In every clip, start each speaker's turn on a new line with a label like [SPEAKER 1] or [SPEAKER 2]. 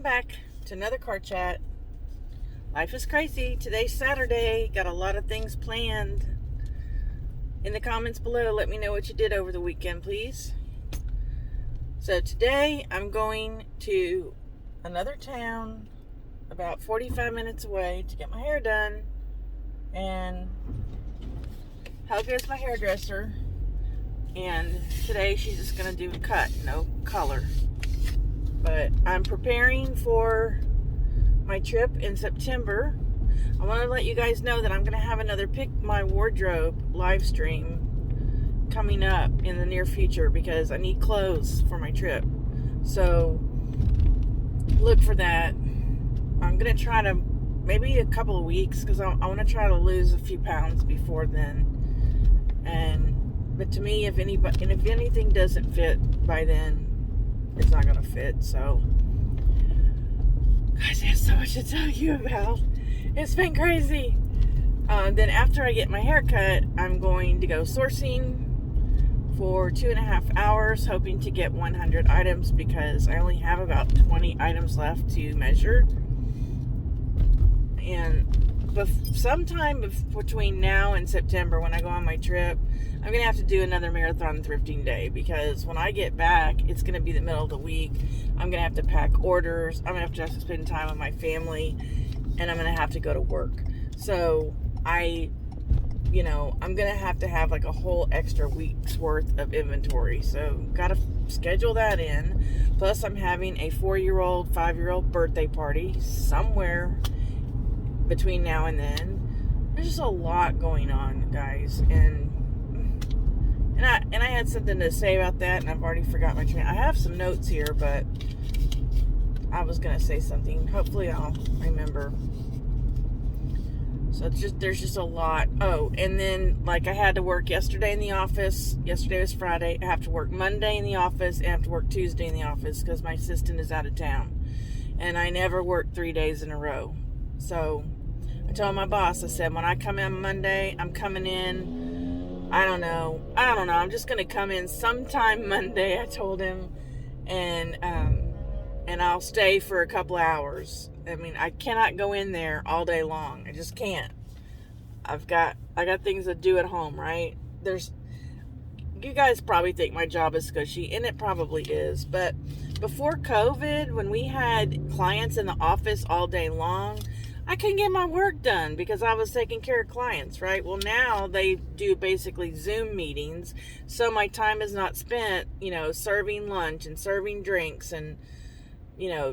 [SPEAKER 1] back to another car chat. Life is crazy. Today's Saturday. Got a lot of things planned. In the comments below, let me know what you did over the weekend, please. So today I'm going to another town about 45 minutes away to get my hair done. And Helga is my hairdresser. And today she's just going to do a cut, no color. But I'm preparing for my trip in September. I want to let you guys know that I'm going to have another Pick My Wardrobe live stream coming up in the near future because I need clothes for my trip. So look for that. I'm going to try to, maybe a couple of weeks, because I want to try to lose a few pounds before then. But to me, if anything doesn't fit by then, it's not going to fit. So, guys, I have so much to tell you about. It's been crazy. Then after I get my hair cut, I'm going to go sourcing for 2.5 hours, hoping to get 100 items because I only have about 20 items left to measure. And sometime between now and September, when I go on my trip, I'm going to have to do another marathon thrifting day because when I get back, it's going to be the middle of the week. I'm going to have to pack orders. I'm going to have to spend time with my family, and I'm going to have to go to work. So I'm going to have like a whole extra week's worth of inventory. So got to schedule that in. Plus I'm having a 4-year-old, 5-year-old birthday party somewhere between now and then. There's just a lot going on, guys, and I had something to say about that, and I've already forgot my train. I have some notes here, but I was gonna say something. Hopefully, I'll remember. So there's just a lot. Oh, and then I had to work yesterday in the office. Yesterday was Friday. I have to work Monday in the office, and I have to work Tuesday in the office because my assistant is out of town, and I never work 3 days in a row. So I told my boss, I said, when I come in Monday, I'm coming in, I don't know. I'm just going to come in sometime Monday, I told him, and I'll stay for a couple hours. I mean, I cannot go in there all day long. I just can't. I got things to do at home, right? You guys probably think my job is cushy, and it probably is, but before COVID, when we had clients in the office all day long, I couldn't get my work done because I was taking care of clients, right? Well, now they do basically Zoom meetings, so my time is not spent, serving lunch and serving drinks and,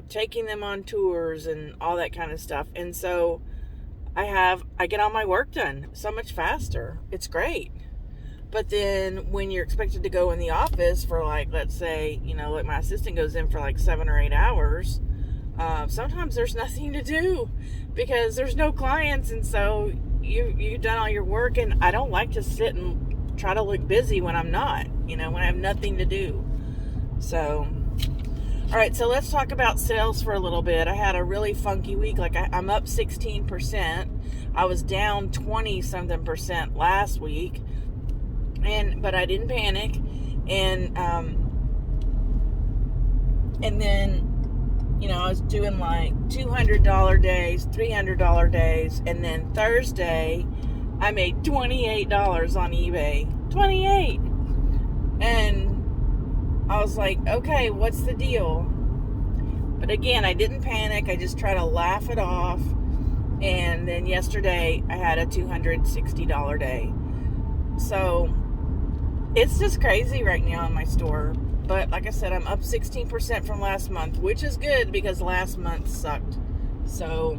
[SPEAKER 1] taking them on tours and all that kind of stuff. And so I get all my work done so much faster. It's great. But then when you're expected to go in the office for let's say, my assistant goes in for 7 or 8 hours, sometimes there's nothing to do because there's no clients, and so you've done all your work, and I don't like to sit and try to look busy when I'm not, when I have nothing to do. So, all right, so let's talk about sales for a little bit. I had a really funky week. I'm up 16%. I was down 20-something% last week, but I didn't panic, and then I was doing $200 days, $300 days, and then Thursday I made $28 on eBay. 28. And I was like, okay, what's the deal? But again, I didn't panic. I just try to laugh it off. And then yesterday I had a $260 day. So it's just crazy right now in my store. But like I said, I'm up 16% from last month, which is good because last month sucked. So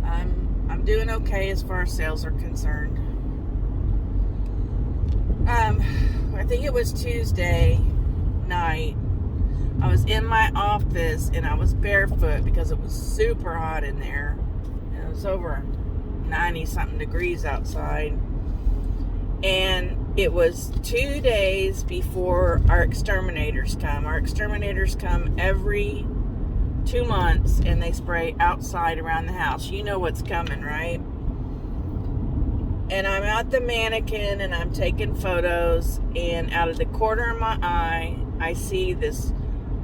[SPEAKER 1] I'm doing okay as far as sales are concerned. I think it was Tuesday night. I was in my office and I was barefoot because it was super hot in there. It was over 90-something degrees outside. And it was 2 days before our exterminators come. Our exterminators come every 2 months, and they spray outside around the house. You know what's coming, right? And I'm at the mannequin, and I'm taking photos, and out of the corner of my eye, I see this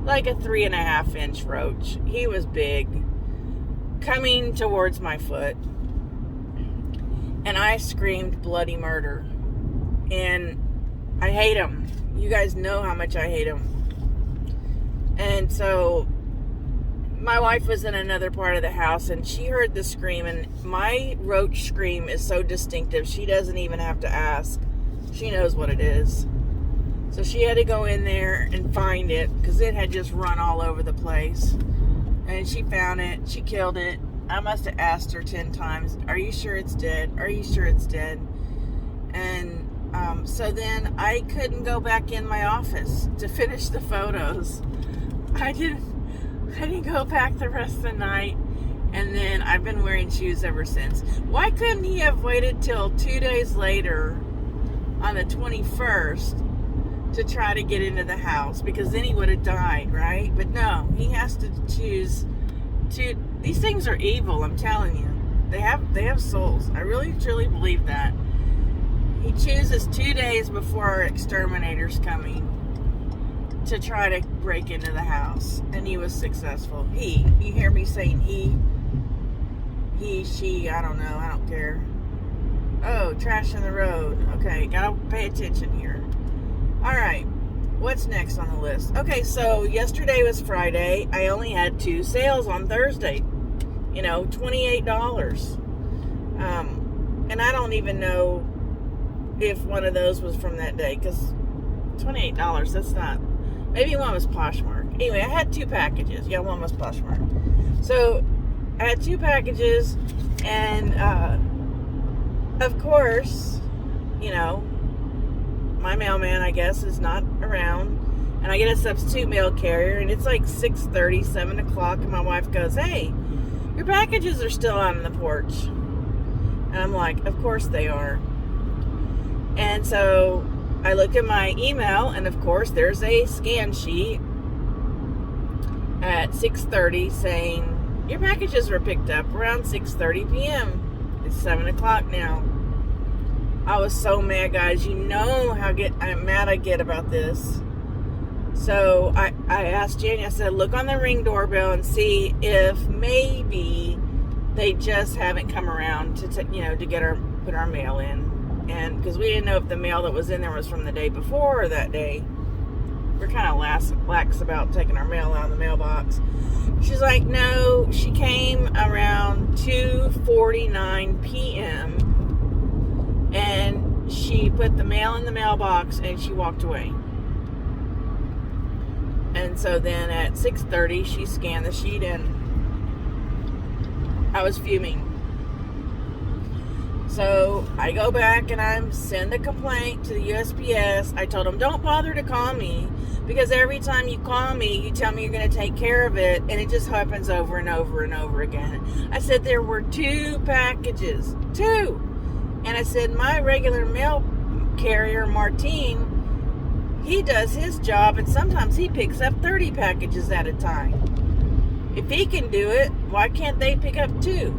[SPEAKER 1] like a 3.5-inch roach. He was big, coming towards my foot. And I screamed bloody murder. And I hate him. You guys know how much I hate him. And so my wife was in another part of the house, and she heard the scream, and my roach scream is so distinctive, she doesn't even have to ask. She knows what it is. So she had to go in there and find it, because it had just run all over the place. And she found it. She killed it. I must have asked her 10 times, are you sure it's dead? Are you sure it's dead? And so then I couldn't go back in my office to finish the photos. I didn't go back the rest of the night. And then I've been wearing shoes ever since. Why couldn't he have waited till 2 days later on the 21st to try to get into the house? Because then he would have died, right? But no, he has to choose to. These things are evil, I'm telling you. They have souls. I really truly believe that. He chooses 2 days before our exterminator's coming to try to break into the house, and he was successful. You hear me saying he, she, I don't know, I don't care. Oh, trash in the road. Okay, gotta pay attention here. Alright, what's next on the list? Okay, so yesterday was Friday. I only had 2 sales on Thursday. $28. And I don't even know if one of those was from that day, because $28, that's not. Maybe one was Poshmark. Anyway, I had 2 packages. Yeah, one was Poshmark. So I had 2 packages, and of course, my mailman, I guess, is not around, and I get a substitute mail carrier, and it's like 6:30, 7 o'clock, and my wife goes, hey, your packages are still out on the porch. And I'm like, of course they are. And so I look at my email, and of course there's a scan sheet at 6:30 saying your packages were picked up around 6:30 p.m. It's 7 o'clock now. I was so mad, guys. You know how mad I get about this. So I asked Jenny, I said, look on the Ring doorbell and see if maybe they just haven't come around to put our mail in. And because we didn't know if the mail that was in there was from the day before or that day. We're kind of lax about taking our mail out of the mailbox. She's like, no, she came around 2:49 p.m. and she put the mail in the mailbox and she walked away. And so then at 6:30 she scanned the sheet, and I was fuming. So I go back and I send a complaint to the USPS. I told them, don't bother to call me, because every time you call me, you tell me you're going to take care of it, and it just happens over and over and over again. I said there were 2 packages. 2! And I said my regular mail carrier, Martine, he does his job, and sometimes he picks up 30 packages at a time. If he can do it, why can't they pick up 2?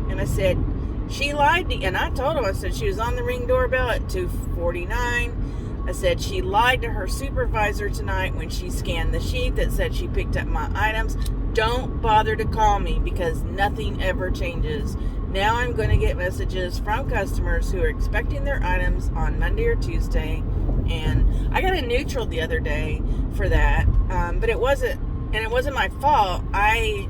[SPEAKER 1] And I said, she lied to you. And I told him, I said she was on the Ring doorbell at 2:49. I said she lied to her supervisor tonight when she scanned the sheet that said she picked up my items. Don't bother to call me, because nothing ever changes. Now I'm going to get messages from customers who are expecting their items on Monday or Tuesday. And I got a neutral the other day for that. But it wasn't my fault. I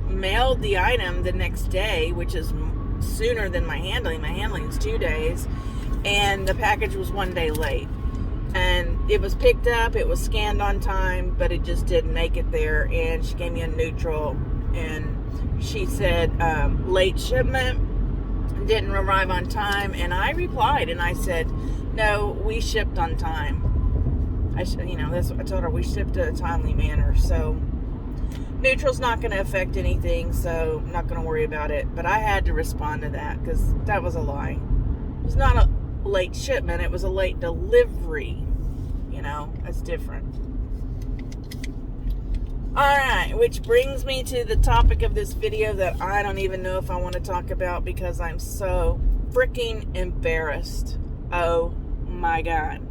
[SPEAKER 1] mailed the item the next day, which is sooner than my handling. My handling's 2 days, and the package was 1 day late. And it was picked up, it was scanned on time, but it just didn't make it there. And she gave me a neutral, and she said late shipment, didn't arrive on time. And I replied and I said, no, we shipped on time. That's what I told her, we shipped in a timely manner. So neutral's not going to affect anything, so I'm not going to worry about it. But I had to respond to that, because that was a lie. It was not a late shipment, it was a late delivery. That's different. Alright, which brings me to the topic of this video that I don't even know if I want to talk about, because I'm so freaking embarrassed. Oh my God.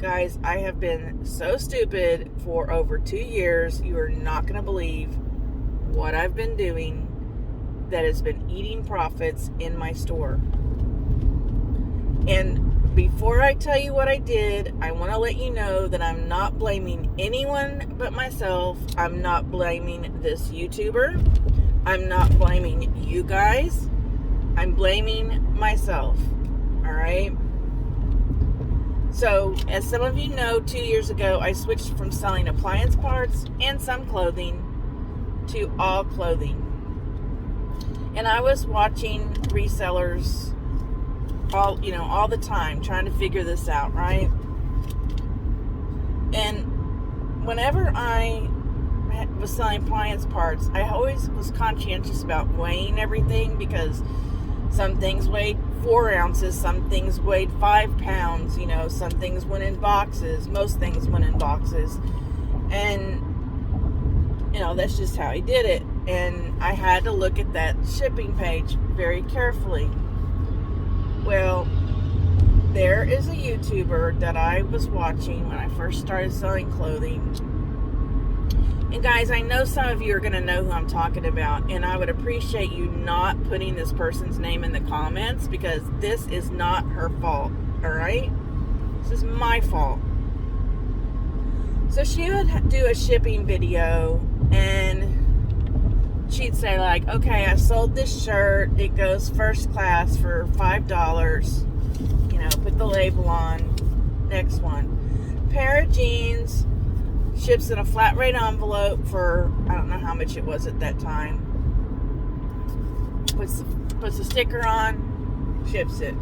[SPEAKER 1] Guys, I have been so stupid for over 2 years. You are not going to believe what I've been doing that has been eating profits in my store. And before I tell you what I did, I want to let you know that I'm not blaming anyone but myself. I'm not blaming this YouTuber. I'm not blaming you guys. I'm blaming myself. All right? So, as some of you know, 2 years ago, I switched from selling appliance parts and some clothing to all clothing. And I was watching resellers all the time, trying to figure this out, right? And whenever I was selling appliance parts, I always was conscientious about weighing everything, because some things weighed 4 ounces, some things weighed 5 pounds, some things went in boxes, most things went in boxes. And, that's just how he did it. And I had to look at that shipping page very carefully. Well, there is a YouTuber that I was watching when I first started selling clothing. And guys, I know some of you are going to know who I'm talking about, and I would appreciate you not putting this person's name in the comments, because this is not her fault, all right? This is my fault. So she would do a shipping video, and she'd say like, okay, I sold this shirt. It goes first class for $5. Put the label on. Next one. Pair of jeans. Ships in a flat rate envelope for, I don't know how much it was at that time. Puts the sticker on, ships it.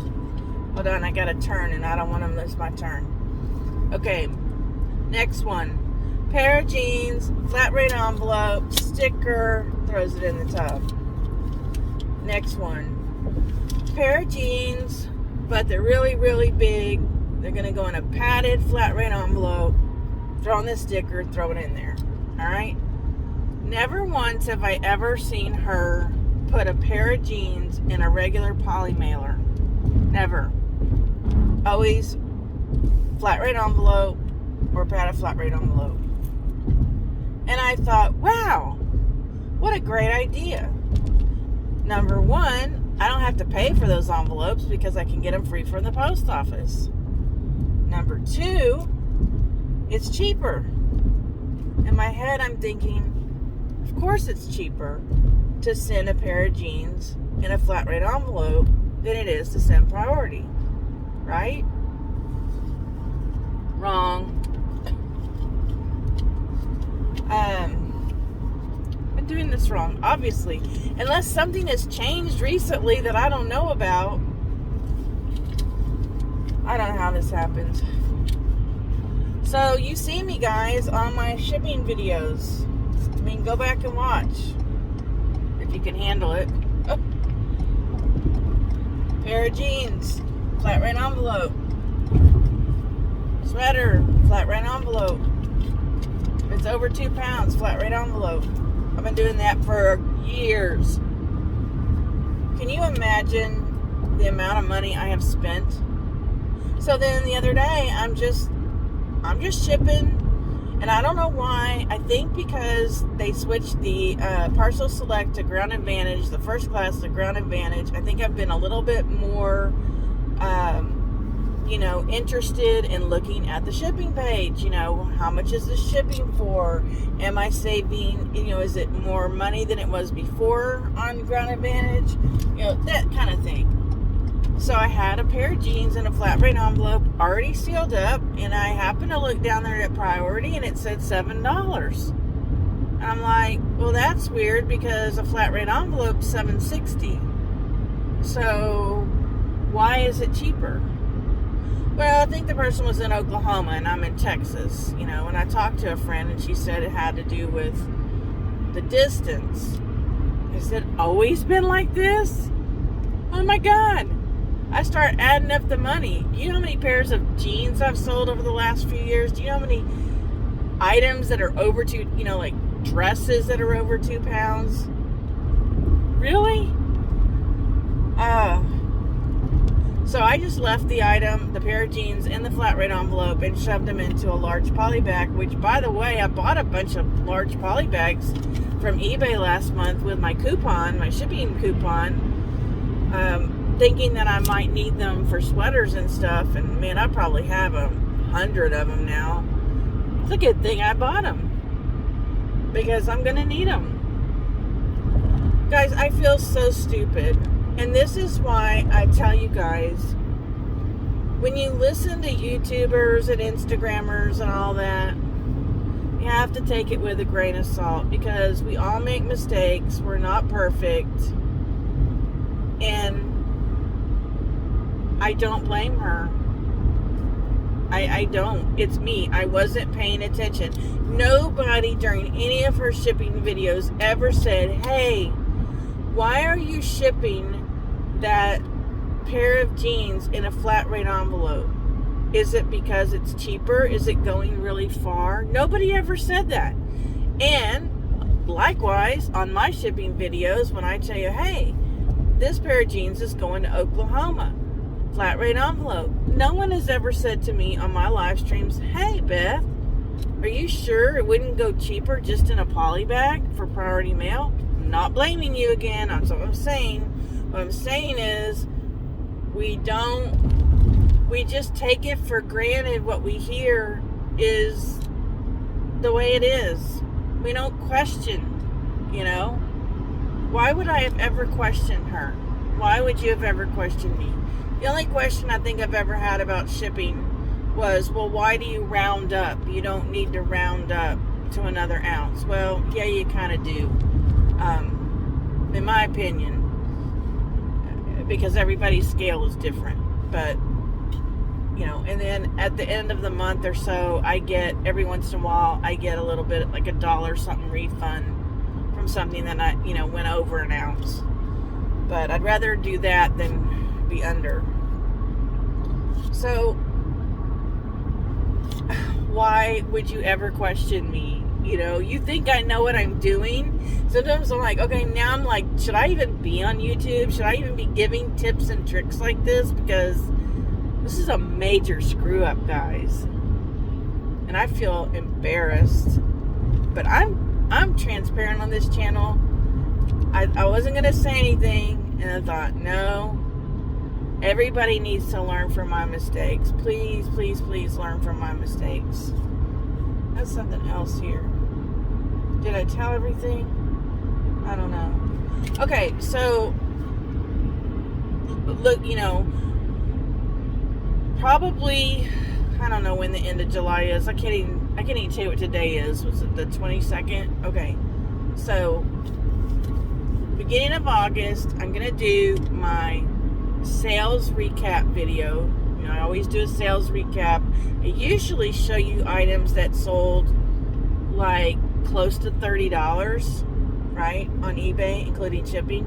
[SPEAKER 1] Hold on, I gotta turn and I don't want to miss my turn. Okay, next one. Pair of jeans, flat rate envelope, sticker, throws it in the tub. Next one. Pair of jeans, but they're really, really big. They're gonna go in a padded flat rate envelope. Throw in the sticker, throw it in there. Alright? Never once have I ever seen her put a pair of jeans in a regular poly mailer. Never. Always flat rate envelope or padded flat rate envelope. And I thought, wow, what a great idea. Number one, I don't have to pay for those envelopes because I can get them free from the post office. Number two, it's cheaper. In my head, I'm thinking, of course it's cheaper to send a pair of jeans in a flat rate envelope than it is to send priority. Right? Wrong. I'm doing this wrong, obviously. Unless something has changed recently that I don't know about. I don't know how this happens. So, you see me, guys, on my shipping videos. I mean, go back and watch. If you can handle it. Oh. Pair of jeans. Flat rate envelope. Sweater. Flat rate envelope. If it's over 2 pounds, flat rate envelope. I've been doing that for years. Can you imagine the amount of money I have spent? So then the other day, I'm just shipping, and I don't know why. I think because they switched the Parcel Select to Ground Advantage, the first class to Ground Advantage. I think I've been a little bit more, interested in looking at the shipping page. How much is this shipping for? Am I saving, is it more money than it was before on Ground Advantage? That kind of thing. So I had a pair of jeans in a flat rate envelope already sealed up, and I happened to look down there at priority and it said $7. And I'm like, well, that's weird because a flat rate envelope is $7.60. So why is it cheaper? Well, I think the person was in Oklahoma and I'm in Texas, and I talked to a friend and she said it had to do with the distance. I said, always been like this? Oh my God. I start adding up the money. Do you know how many pairs of jeans I've sold over the last few years? Do you know how many items that are over 2, like dresses that are over 2 pounds? Really? So So I just left the item, the pair of jeans, in the flat rate envelope and shoved them into a large poly bag, which, by the way, I bought a bunch of large poly bags from eBay last month with my coupon, my shipping coupon, thinking that I might need them for sweaters and stuff. And man, I probably have 100 of them now. It's a good thing I bought them, because I'm going to need them. Guys, I feel so stupid. And this is why I tell you guys, when you listen to YouTubers and Instagrammers and all that, you have to take it with a grain of salt, because we all make mistakes. We're not perfect. And I don't blame her. I don't. It's me. I wasn't paying attention. Nobody during any of her shipping videos ever said, hey, why are you shipping that pair of jeans in a flat rate envelope? Is it because it's cheaper? Is it going really far? Nobody ever said that. And likewise, on my shipping videos, when I tell you, hey, this pair of jeans is going to Oklahoma, flat rate envelope, no one has ever said to me on my live streams, hey, Beth, are you sure it wouldn't go cheaper just in a poly bag for priority mail? I'm not blaming you again. That's what I'm saying. What I'm saying is, we just take it for granted. What we hear is the way it is. We don't question, Why would I have ever questioned her? Why would you have ever questioned me? The only question I think I've ever had about shipping was, well, why do you round up? You don't need to round up to another ounce. Well, yeah, you kind of do. In my opinion, because everybody's scale is different. But, and then at the end of the month or so, every once in a while, I get a little bit, like $1 something refund from something that I, went over an ounce. But I'd rather do that than be under. So, why would you ever question me? You think I know what I'm doing? Sometimes I'm like, okay, now I'm like, should I even be on YouTube? Should I even be giving tips and tricks like this? Because this is a major screw up, guys. And I feel embarrassed. But I'm transparent on this channel. I wasn't going to say anything. And I thought, no. Everybody needs to learn from my mistakes. Please, please, please learn from my mistakes. That's something else here. Did I tell everything? I don't know. Okay, so look, probably, I don't know when the end of July is. I can't even tell you what today is. Was it the 22nd? Okay. So beginning of August, I'm gonna do my sales recap video. I always do a sales recap. I usually show you items that sold like close to $30, right, on eBay, including shipping.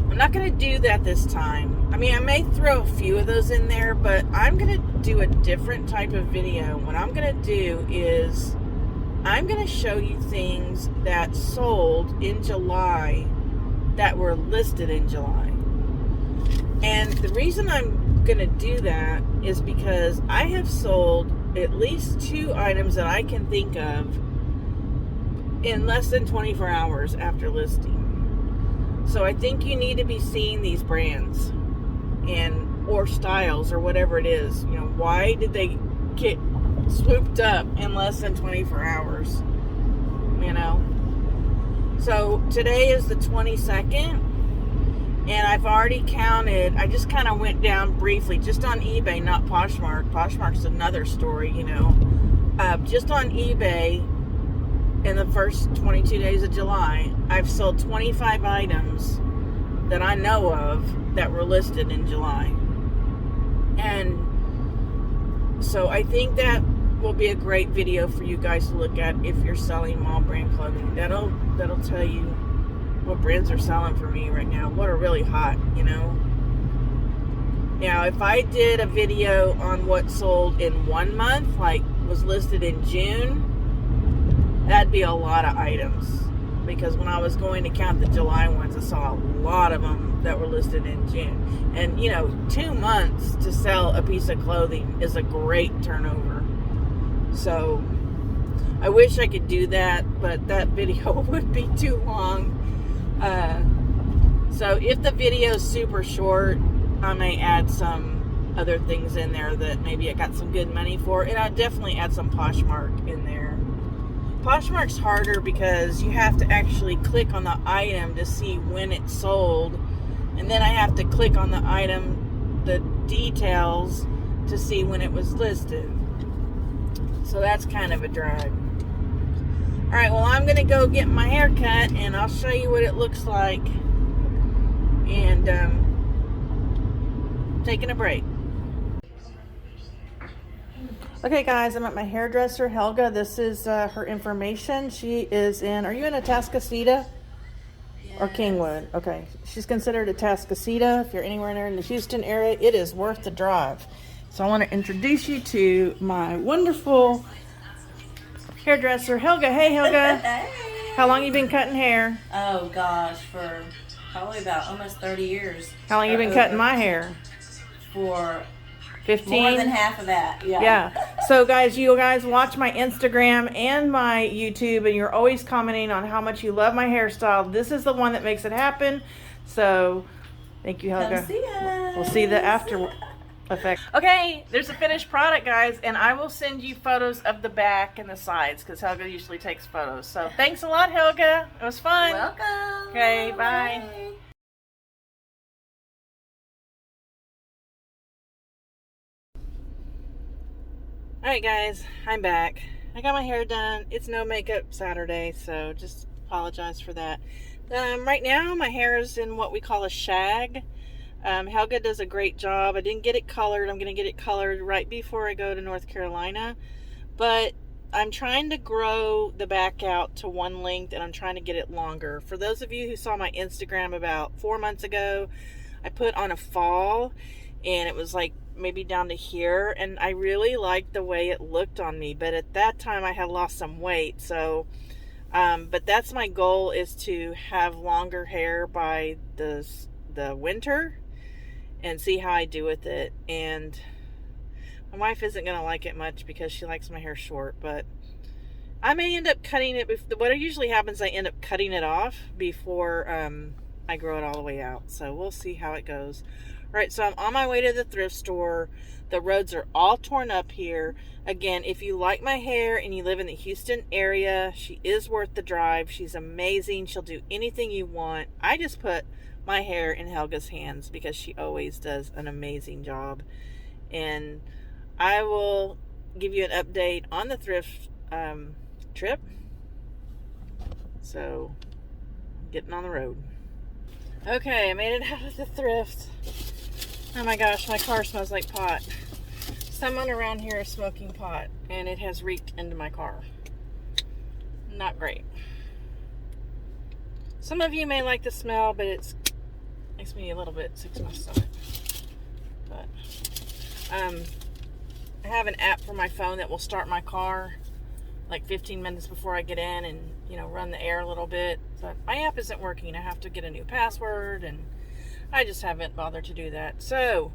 [SPEAKER 1] I'm not going to do that this time. I mean, I may throw a few of those in there, but I'm going to do a different type of video. What I'm going to do is I'm going to show you things that sold in July that were listed in July. And the reason I'm going to do that is because I have sold at least 2 items that I can think of in less than 24 hours after listing. So I think you need to be seeing these brands or styles or whatever it is. Why did they get swooped up in less than 24 hours? So today is the 22nd. And I've already counted, I just kind of went down briefly, just on eBay, not Poshmark. Poshmark's another story, just on eBay, in the first 22 days of July, I've sold 25 items that I know of that were listed in July. And so I think that will be a great video for you guys to look at if you're selling mall brand clothing. That'll tell you what brands are selling for me right now, what are really hot, Now, if I did a video on what sold in 1 month, like was listed in June, that'd be a lot of items. because when I was going to count the July ones, I saw a lot of them that were listed in June. And, you know, 2 months to sell a piece of clothing is a great turnover. So I wish I could do that, but that video would be too long. So if the video is super short, I may add some other things in there that maybe I got some good money for. And I'll definitely add some Poshmark in there. Poshmark's harder because you have to actually click on the item to see when it's sold. And then I have to click on the item, the details, to see when it was listed. So that's kind of a drag. Alright, well, I'm going to go get my hair cut, and I'll show you what it looks like. And taking a break. Okay, guys, I'm at my hairdresser, Helga. This is her information. She is in, are you in Atascocita? Yes. Or Kingwood? Okay. She's considered Atascocita. If you're anywhere near in the Houston area, it is worth the drive. So I want to introduce you to my wonderful hairdresser, Helga. Hey, Helga.
[SPEAKER 2] Hey.
[SPEAKER 1] How long you been cutting hair?
[SPEAKER 2] Oh, gosh, for probably about almost 30 years.
[SPEAKER 1] How long you been cutting my hair?
[SPEAKER 2] For
[SPEAKER 1] 15?
[SPEAKER 2] More than half of that, yeah.
[SPEAKER 1] Yeah. So, guys, you guys watch my Instagram and my YouTube, and you're always commenting on how much you love my hairstyle. This is the one that makes it happen. So, thank you, Helga.
[SPEAKER 2] Come see us.
[SPEAKER 1] We'll see the after effect. Okay, there's a finished product, guys, and I will send you photos of the back and the sides because Helga usually takes photos. So, thanks a lot, Helga. It was fun.
[SPEAKER 2] Welcome.
[SPEAKER 1] Okay, bye. Alright, guys, I'm back. I got my hair done. It's no makeup Saturday, so just apologize for that. Right now, my hair is in what we call a shag. Helga does a great job. I didn't get it colored. I'm going to get it colored right before I go to North Carolina. But I'm trying to grow the back out to one length, and I'm trying to get it longer. For those of you who saw my Instagram about 4 months ago, I put on a fall, and it was like maybe down to here, and I really liked the way it looked on me, but at that time I had lost some weight. So but that's my goal, is to have longer hair by the winter and see how I do with it. And my wife isn't gonna like it much because she likes my hair short, but I may end up cutting it. What usually happens, I end up cutting it off before I grow it all the way out. So we'll see how it goes. Right, so I'm on my way to the thrift store. The roads are all torn up here. Again, if you like my hair and you live in the Houston area, she is worth the drive. She's amazing. She'll do anything you want. I just put my hair in Helga's hands because she always does an amazing job. And I will give you an update on the thrift trip. So, getting on the road. Okay, I made it out of the thrift. Oh my gosh, my car smells like pot. Someone around here is smoking pot, and it has reeked into my car. Not great. Some of you may like the smell, but it makes me a little bit sick to my stomach. But I have an app for my phone that will start my car like 15 minutes before I get in, and run the air a little bit. But my app isn't working. I have to get a new password, and I just haven't bothered to do that. So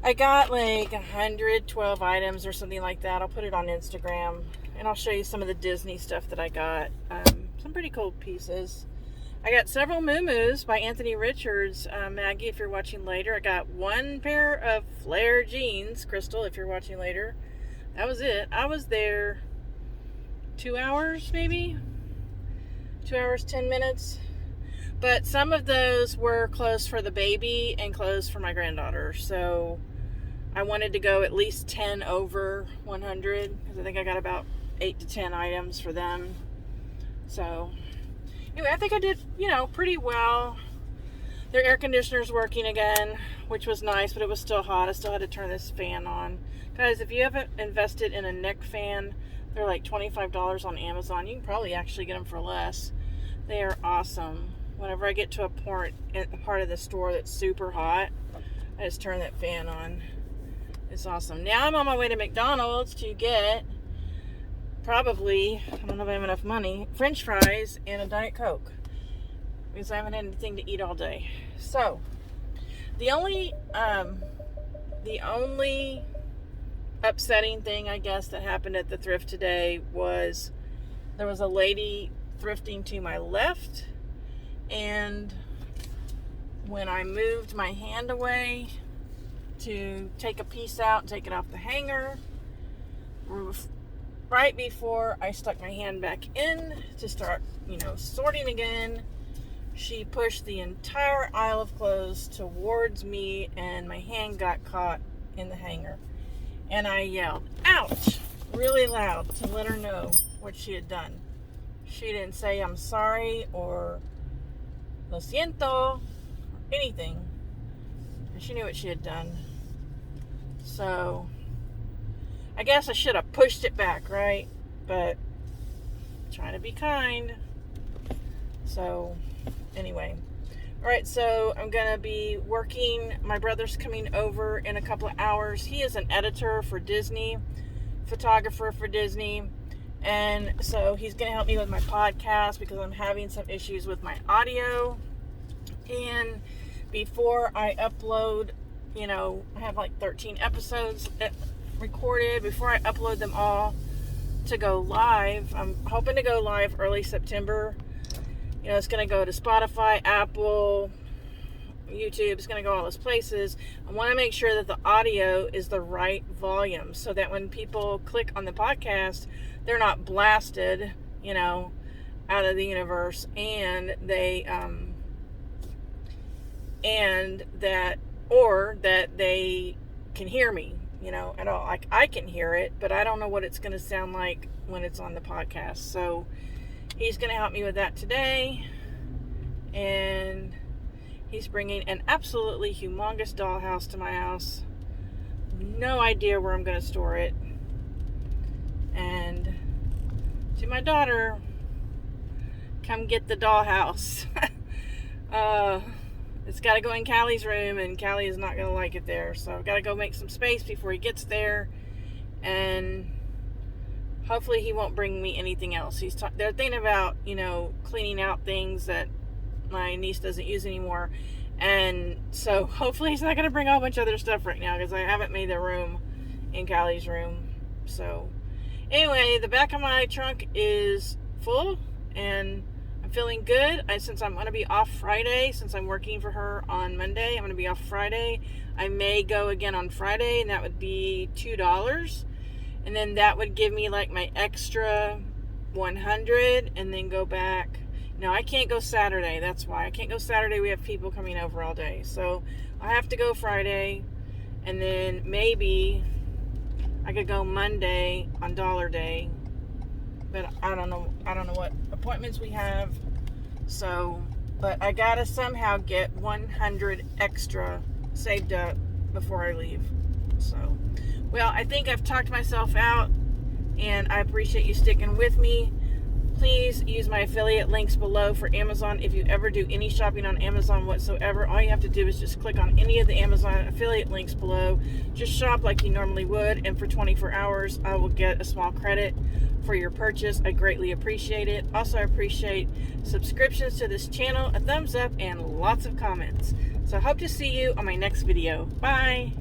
[SPEAKER 1] I got like 112 items or something like that. I'll put it on Instagram, and I'll show you some of the Disney stuff that I got. Some pretty cool pieces. I got several muumuus by Anthony Richards. Maggie, if you're watching later. I got one pair of flare jeans. Crystal, if you're watching later. That was it. I was there 2 hours, maybe 2 hours 10 minutes. But some of those were clothes for the baby and clothes for my granddaughter. So I wanted to go at least 10 over 100 because I think I got about 8 to 10 items for them. So anyway, I think I did, pretty well. Their air conditioner's working again, which was nice, but it was still hot. I still had to turn this fan on. Guys, if you haven't invested in a neck fan, they're like $25 on Amazon. You can probably actually get them for less. They are awesome. Whenever I get to a part of the store that's super hot, I just turn that fan on. It's awesome. Now I'm on my way to McDonald's to get probably, I don't know if I have enough money, French fries and a Diet Coke. Because I haven't had anything to eat all day. So, the only upsetting thing, I guess, that happened at the thrift today was there was a lady thrifting to my left, and when I moved my hand away to take a piece out and take it off the hanger, right before I stuck my hand back in to start, sorting again, she pushed the entire aisle of clothes towards me, and my hand got caught in the hanger. And I yelled, "Ouch!" really loud to let her know what she had done. She didn't say "I'm sorry" or "Lo siento" or anything. And she knew what she had done. So, I guess I should have pushed it back, right? But, trying to be kind. So, anyway. Alright, so I'm going to be working. My brother's coming over in a couple of hours. He is an editor for Disney, photographer for Disney. And so he's going to help me with my podcast because I'm having some issues with my audio. And before I upload, I have like 13 episodes recorded. Before I upload them all to go live, I'm hoping to go live early September. It's going to go to Spotify, Apple, YouTube. It's going to go all those places. I want to make sure that the audio is the right volume so that when people click on the podcast, they're not blasted, out of the universe, and they, that they can hear me, at all. Like, I can hear it, but I don't know what it's going to sound like when it's on the podcast. So, he's going to help me with that today, and he's bringing an absolutely humongous dollhouse to my house. No idea where I'm going to store it. And to my daughter, come get the dollhouse. It's got to go in Callie's room, and Callie is not going to like it there. So I've got to go make some space before he gets there, and hopefully he won't bring me anything else. They're thinking about, cleaning out things that my niece doesn't use anymore. And so hopefully he's not going to bring a whole bunch of other stuff right now because I haven't made the room in Callie's room. So anyway, the back of my trunk is full and I'm feeling good. Since I'm going to be off Friday, since I'm working for her on Monday, I'm going to be off Friday. I may go again on Friday, and that would be $2. And then that would give me like my extra 100 and then go back. No, I can't go Saturday. That's why. I can't go Saturday. We have people coming over all day. So I have to go Friday. And then maybe I could go Monday on Dollar Day. But I don't know what appointments we have. So, but I gotta somehow get 100 extra saved up before I leave. So, well, I think I've talked myself out, and I appreciate you sticking with me. Please use my affiliate links below for Amazon. If you ever do any shopping on Amazon whatsoever, all you have to do is just click on any of the Amazon affiliate links below. Just shop like you normally would, and for 24 hours, I will get a small credit for your purchase. I greatly appreciate it. Also, I appreciate subscriptions to this channel, a thumbs up, and lots of comments. So I hope to see you on my next video. Bye!